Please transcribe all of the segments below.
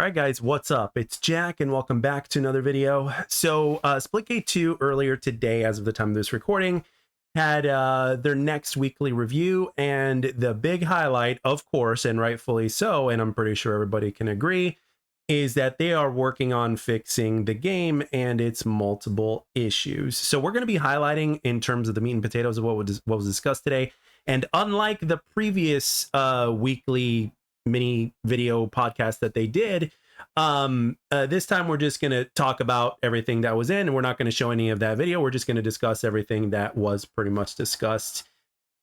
right, guys, what's up? It's Jack, and welcome back to another video. So, Splitgate 2 earlier today, as of the time of this recording, had their next weekly review, and the big highlight, of course, and rightfully so, and I'm pretty sure everybody can agree, is that they are working on fixing the game and its multiple issues. So we're going to be highlighting in terms of the meat and potatoes of what was discussed today. And unlike the previous weekly mini video podcast that they did, this time we're just going to talk about everything that was in, and we're not going to show any of that video. We're just going to discuss everything that was pretty much discussed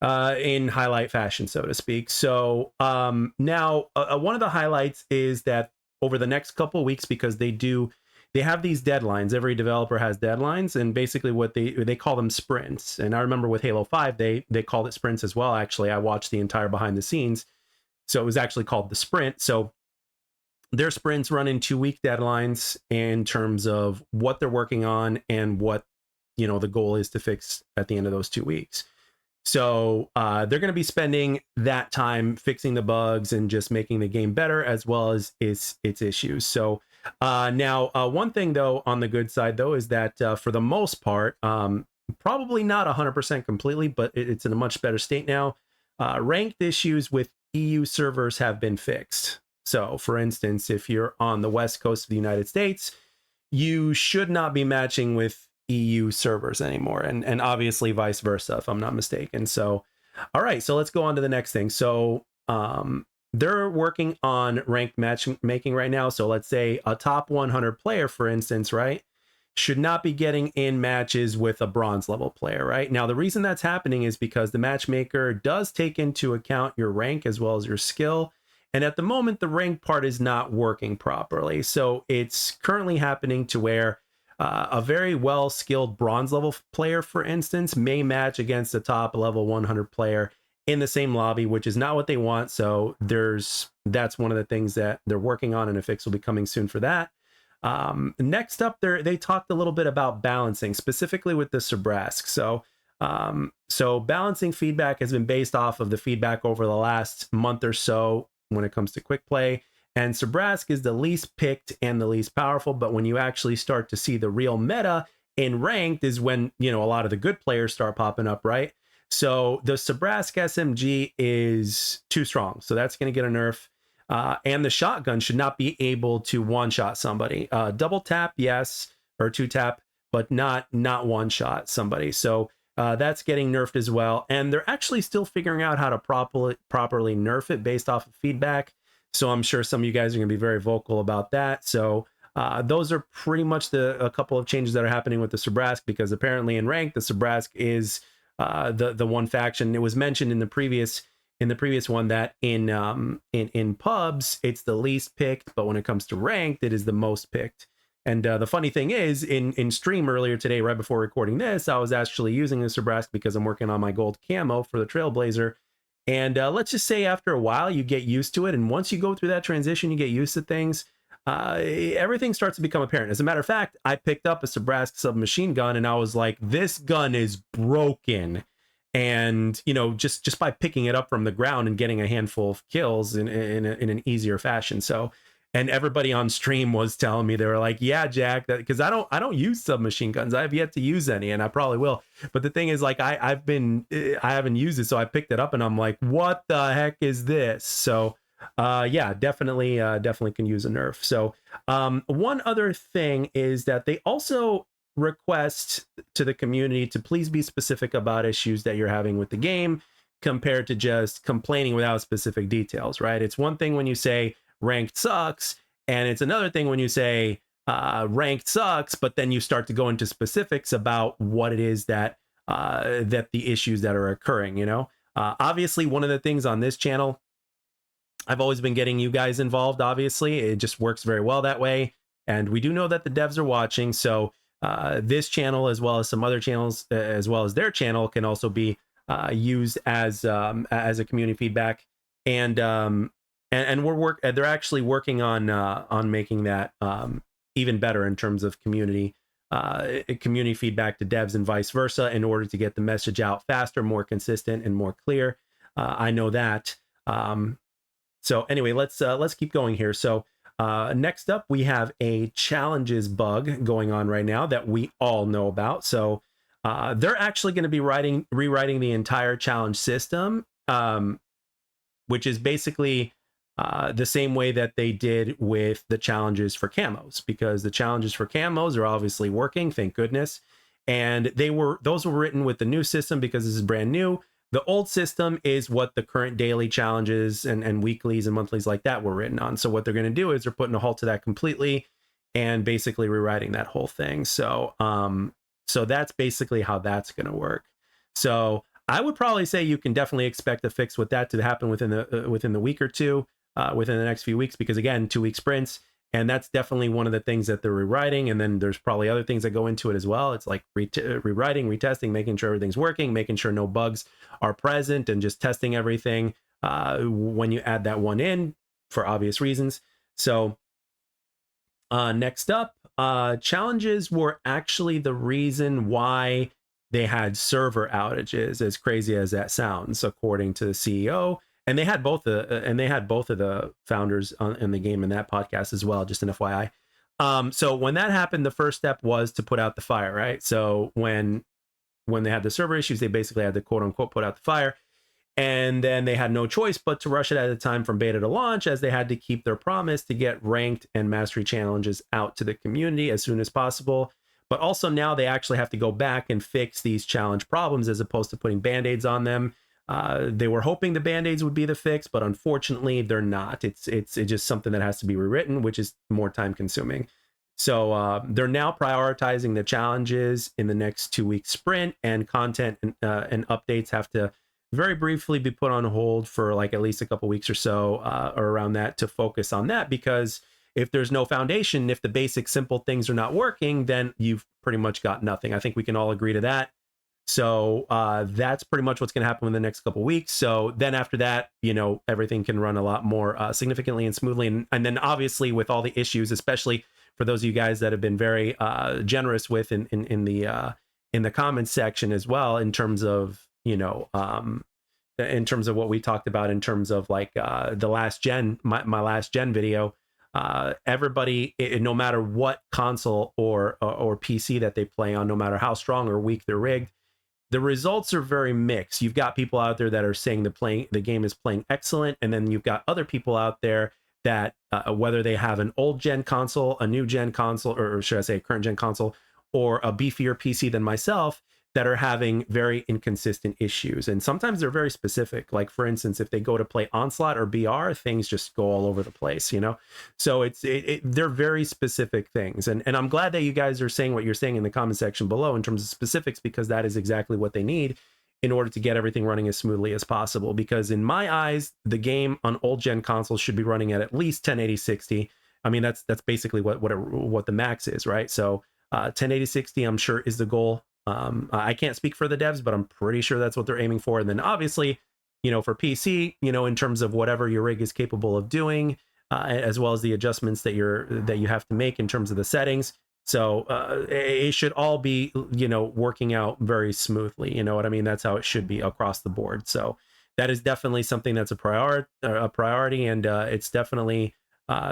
in highlight fashion, so to speak. So now one of the highlights is that over the next couple of weeks, because they have these deadlines. Every developer has deadlines, and basically what they call them sprints. And I remember with Halo 5, they called it sprints as well. Actually, I watched the entire behind the scenes, so it was actually called the sprint. So their sprints run in 2-week deadlines in terms of what they're working on and what, you know, the goal is to fix at the end of those 2 weeks. So they're going to be spending that time fixing the bugs and just making the game better, as well as its issues. So now one thing, though, on the good side, though, is that for the most part, probably not 100% completely, but it's in a much better state now. Ranked issues with EU servers have been fixed. So, for instance, if you're on the West Coast of the United States, you should not be matching with EU servers anymore, and obviously vice versa, if I'm not mistaken. So, all right, so let's go on to the next thing. So, they're working on ranked matchmaking right now. So let's say a top 100 player, for instance, right, should not be getting in matches with a bronze level player, right? Now, the reason that's happening is because the matchmaker does take into account your rank as well as your skill. And at the moment, the rank part is not working properly. So it's currently happening to where a very well-skilled bronze level player, for instance, may match against a top level 100 player in the same lobby, which is not what they want. So that's one of the things that they're working on, and a fix will be coming soon for that. Next up, they talked a little bit about balancing, specifically with the Sabrask. So balancing feedback has been based off of the feedback over the last month or so when it comes to quick play. And Sabrask is the least picked and the least powerful, but when you actually start to see the real meta in ranked is when, you know, a lot of the good players start popping up, right? So the Sabrask SMG is too strong, so that's going to get a nerf. And the shotgun should not be able to one-shot somebody. Double tap, yes, or two tap, but not one-shot somebody. So that's getting nerfed as well. And they're actually still figuring out how to properly nerf it based off of feedback. So I'm sure some of you guys are going to be very vocal about that. So those are pretty much a couple of changes that are happening with the Sabrask, because apparently in rank, the Sabrask is the one faction. It was mentioned in the previous one that in pubs it's the least picked, but when it comes to ranked, it is the most picked. And the funny thing is, in stream earlier today, right before recording this, I was actually using the Sabrask because I'm working on my gold camo for the Trailblazer. And let's just say after a while, you get used to it. And once you go through that transition, you get used to things. Everything starts to become apparent. As a matter of fact, I picked up a Sabrask submachine gun and I was like, this gun is broken. And, you know, just by picking it up from the ground and getting a handful of kills in an easier fashion. So, and everybody on stream was telling me, they were like, yeah, Jack, because I don't use submachine guns. I have yet to use any, and I probably will. But the thing is, like, I haven't used it, so I picked it up and I'm like, what the heck is this? So yeah, definitely can use a nerf. So one other thing is that they also request to the community to please be specific about issues that you're having with the game, compared to just complaining without specific details, right? It's one thing when you say ranked sucks, and it's another thing when you say ranked sucks, but then you start to go into specifics about what it is that the issues that are occurring, you know? Obviously, one of the things on this channel, I've always been getting you guys involved. Obviously, it just works very well that way, and we do know that the devs are watching. So this channel, as well as some other channels, as well as their channel, can also be used as a community feedback. And they're actually working on making that even better in terms of community feedback to devs and vice versa, in order to get the message out faster, more consistent, and more clear. I know that. So anyway, let's keep going here. So Next up, we have a challenges bug going on right now that we all know about. So they're actually going to be rewriting the entire challenge system, which is basically the same way that they did with the challenges for camos, because the challenges for camos are obviously working, thank goodness. And those were written with the new system because this is brand new. The old system is what the current daily challenges and weeklies and monthlies like that were written on. So what they're going to do is they're putting a halt to that completely and basically rewriting that whole thing. So so that's basically how that's going to work. So I would probably say you can definitely expect a fix with that to happen within the week or two, within the next few weeks, because again, 2-week sprints. And that's definitely one of the things that they're rewriting. And then there's probably other things that go into it as well. It's like rewriting, retesting, making sure everything's working, making sure no bugs are present, and just testing everything when you add that one in for obvious reasons. So next up, challenges were actually the reason why they had server outages, as crazy as that sounds, according to the CEO. And they had both of the founders in the game in that podcast as well, just an FYI. So when that happened, the first step was to put out the fire, right? So when they had the server issues, they basically had to quote unquote put out the fire. And then they had no choice but to rush it at a time from beta to launch, as they had to keep their promise to get ranked and mastery challenges out to the community as soon as possible. But also now they actually have to go back and fix these challenge problems as opposed to putting band-aids on them. They were hoping the band-aids would be the fix, but unfortunately they're not. It's just something that has to be rewritten, which is more time consuming. So they're now prioritizing the challenges in the next 2-week sprint, and content and updates have to very briefly be put on hold for like at least a couple weeks or so, or around that, to focus on that. Because if there's no foundation, if the basic simple things are not working, then you've pretty much got nothing. I think we can all agree to that. So that's pretty much what's going to happen in the next couple of weeks. So then after that, everything can run a lot more significantly and smoothly. And then obviously with all the issues, especially for those of you guys that have been very generous with in the comments section as well, in terms of, in terms of what we talked about, in terms of like the last gen, my last gen video, everybody, no matter what console or PC that they play on, no matter how strong or weak they're rigged, the results are very mixed. You've got people out there that are saying the game is playing excellent, and then you've got other people out there that whether they have an old gen console, a new gen console, or should I say a current gen console, or a beefier PC than myself, that are having very inconsistent issues. And sometimes they're very specific. Like for instance, if they go to play Onslaught or BR, things just go all over the place, So they're very specific things. And I'm glad that you guys are saying what you're saying in the comment section below in terms of specifics, because that is exactly what they need in order to get everything running as smoothly as possible. Because in my eyes, the game on old gen consoles should be running at least 1080 60. I mean, that's basically what the max is, right? So 1080 60, I'm sure, is the goal. I can't speak for the devs, but I'm pretty sure that's what they're aiming for. And then obviously, for PC, in terms of whatever your rig is capable of doing, as well as the adjustments that you have to make in terms of the settings. So it should all be, working out very smoothly. You know what I mean? That's how it should be across the board. So that is definitely something that's a priority, and it's definitely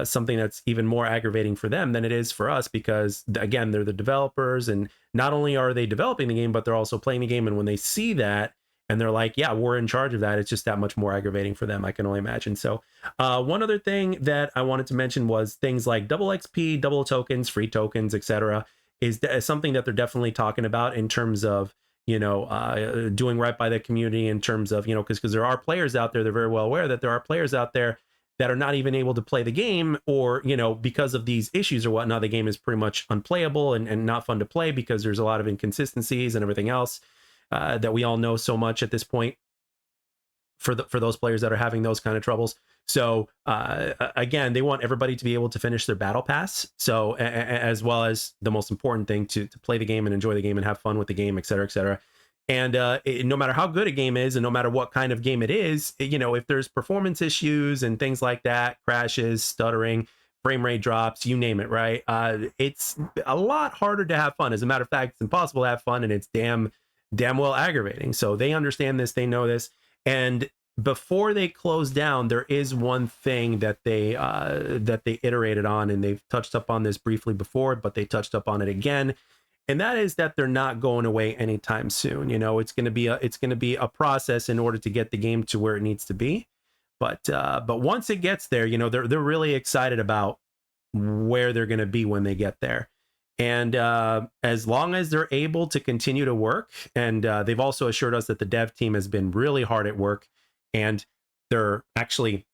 something that's even more aggravating for them than it is for us, because again, they're the developers, and not only are they developing the game, but they're also playing the game. And when they see that and they're like, yeah, we're in charge of that, it's just that much more aggravating for them, I can only imagine. So one other thing that I wanted to mention was things like double XP, double tokens, free tokens, etc. is something that they're definitely talking about in terms of doing right by the community, in terms of, because there are players out there, they're very well aware that there are players out there that are not even able to play the game, or, because of these issues or whatnot, the game is pretty much unplayable and not fun to play because there's a lot of inconsistencies and everything else that we all know so much at this point for those players that are having those kind of troubles. So again, they want everybody to be able to finish their battle pass. So as well as the most important thing, to play the game and enjoy the game and have fun with the game, et cetera, et cetera. And no matter how good a game is, and no matter what kind of game it is, if there's performance issues and things like that, crashes, stuttering, frame rate drops, you name it, right? It's a lot harder to have fun. As a matter of fact, it's impossible to have fun, and it's damn well aggravating. So they understand this, they know this, and before they close down, there is one thing that they iterated on, and they've touched up on this briefly before, but they touched up on it again, and that is that they're not going away anytime soon. You know, it's going to be a process in order to get the game to where it needs to be. But once it gets there, you know, they're really excited about where they're going to be when they get there. And as long as they're able to continue to work, and they've also assured us that the dev team has been really hard at work, and they're actually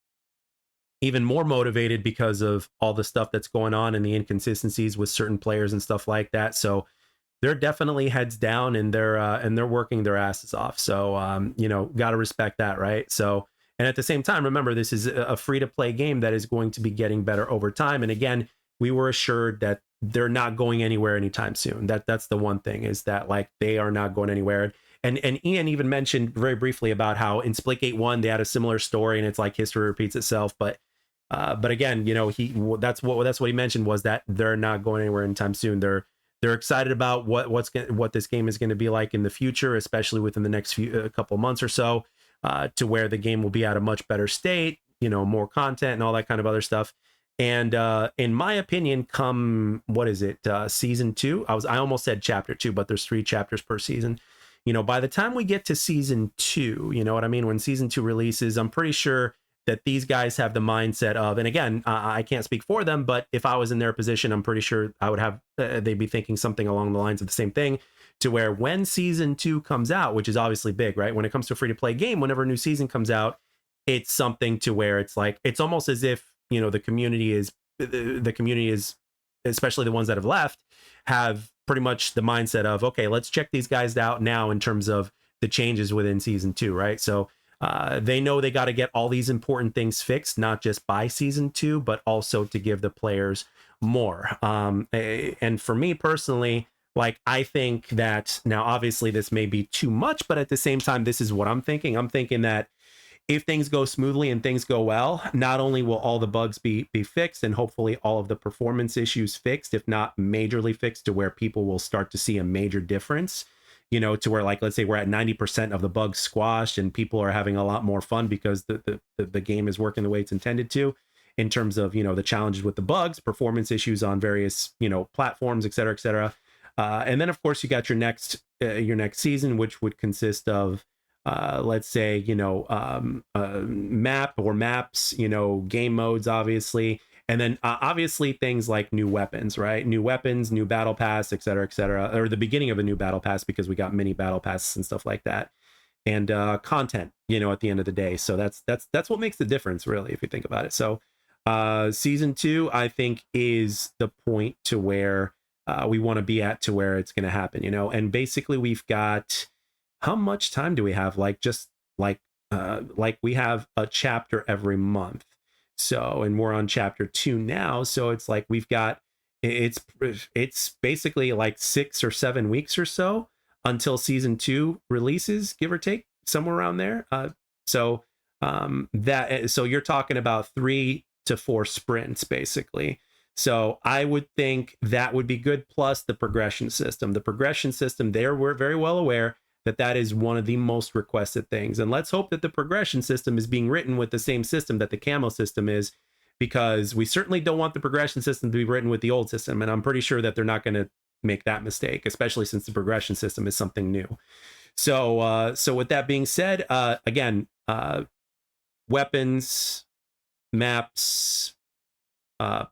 even more motivated because of all the stuff that's going on and the inconsistencies with certain players and stuff like that. So they're definitely heads down, and they're working their asses off. So you know, got to respect that, right? So, and at the same time, remember, this is a free to play game that is going to be getting better over time. And again, we were assured that they're not going anywhere anytime soon. That's the one thing, is that like they are not going anywhere. And Ian even mentioned very briefly about how in Splitgate 1 they had a similar story, and it's like history repeats itself. But again, you know, that's what he mentioned, was that they're not going anywhere anytime soon. They're excited about what this game is going to be like in the future, especially within the next couple months or so, to where the game will be at a much better state, you know, more content and all that kind of other stuff. And in my opinion, come what is it, season 2? I almost said chapter 2, but there's 3 chapters per season. You know, by the time we get to season 2, you know what I mean? When season 2 releases, I'm pretty sure that these guys have the mindset of, and again, I can't speak for them, but if I was in their position, I'm pretty sure I would have, they'd be thinking something along the lines of the same thing, to where when season 2 comes out, which is obviously big, right? When it comes to a free to play game, whenever a new season comes out, it's something to where it's like, it's almost as if, you know, the community is, especially the ones that have left, have pretty much the mindset of, okay, let's check these guys out now in terms of the changes within season 2, right? So they know they got to get all these important things fixed, not just by season 2, but also to give the players more. And for me personally, like, I think that now, obviously this may be too much, but at the same time, this is what I'm thinking. I'm thinking that if things go smoothly and things go well, not only will all the bugs be fixed, and hopefully all of the performance issues fixed, if not majorly fixed, to where people will start to see a major difference, you know, to where, like, let's say we're at 90% of the bugs squashed and people are having a lot more fun because the game is working the way it's intended to, in terms of, you know, the challenges with the bugs, performance issues on various, you know, platforms, et cetera, et cetera. And then of course you got your next season, which would consist of, let's say, you know, map or maps, you know, game modes, obviously. And then obviously things like new weapons, right? New weapons, new battle pass, et cetera, or the beginning of a new battle pass, because we got mini battle passes and stuff like that. And content, you know, at the end of the day. So that's what makes the difference, really, if you think about it. So season 2, I think, is the point to where we want to be at, to where it's going to happen, you know. And basically we've got, how much time do we have? Like, just like we have a chapter every month. So, and we're on chapter 2 now. So it's like we've got, it's basically like 6 or 7 weeks or so until season 2 releases, give or take, somewhere around there. So you're talking about 3 to 4 sprints, basically. So I would think that would be good. Plus the progression system. The progression system there, we're very well aware that is one of the most requested things. And let's hope that the progression system is being written with the same system that the camo system is, because we certainly don't want the progression system to be written with the old system. And I'm pretty sure that they're not going to make that mistake, especially since the progression system is something new. So with that being said, again, weapons, maps,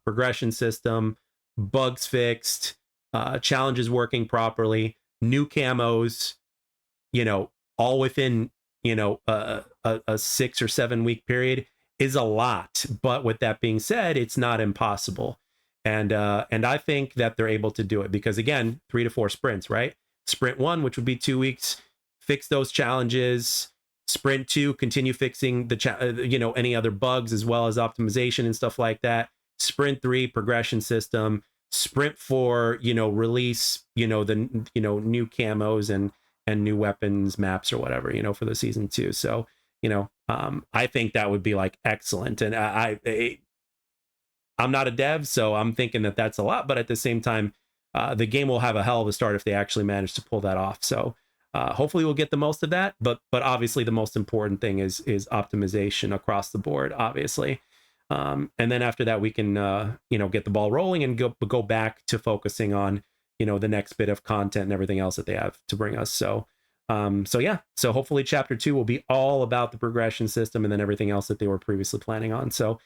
progression system, bugs fixed, challenges working properly, new camos, you know, all within, you know, a 6 or 7 week period is a lot. But with that being said, it's not impossible. And I think that they're able to do it, because again, 3 to 4 sprints, right? Sprint 1, which would be 2 weeks, fix those challenges. Sprint 2, continue fixing you know, any other bugs as well as optimization and stuff like that. Sprint 3, progression system. Sprint 4, you know, release, you know, the, you know, new camos and new weapons, maps, or whatever, you know, for the season 2. So, you know, I think that would be like excellent. And I'm not a dev, so I'm thinking that that's a lot, but at the same time, the game will have a hell of a start if they actually manage to pull that off. So Hopefully we'll get the most of that, but obviously the most important thing is optimization across the board, obviously. And then after that, we can get the ball rolling and go back to focusing on the next bit of content and everything else that they have to bring us. So yeah, so hopefully chapter 2 will be all about the progression system and then everything else that they were previously planning on. So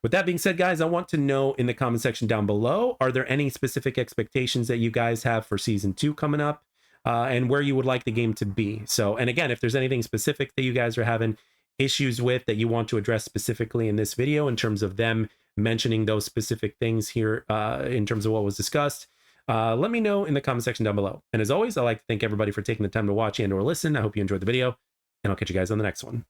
with that being said, guys, I want to know in the comment section down below, are there any specific expectations that you guys have for season 2 coming up, and where you would like the game to be? So, and again, if there's anything specific that you guys are having issues with that you want to address specifically in this video in terms of them mentioning those specific things here in terms of what was discussed, let me know in the comment section down below. And as always, I'd like to thank everybody for taking the time to watch and or listen. I hope you enjoyed the video, and I'll catch you guys on the next one.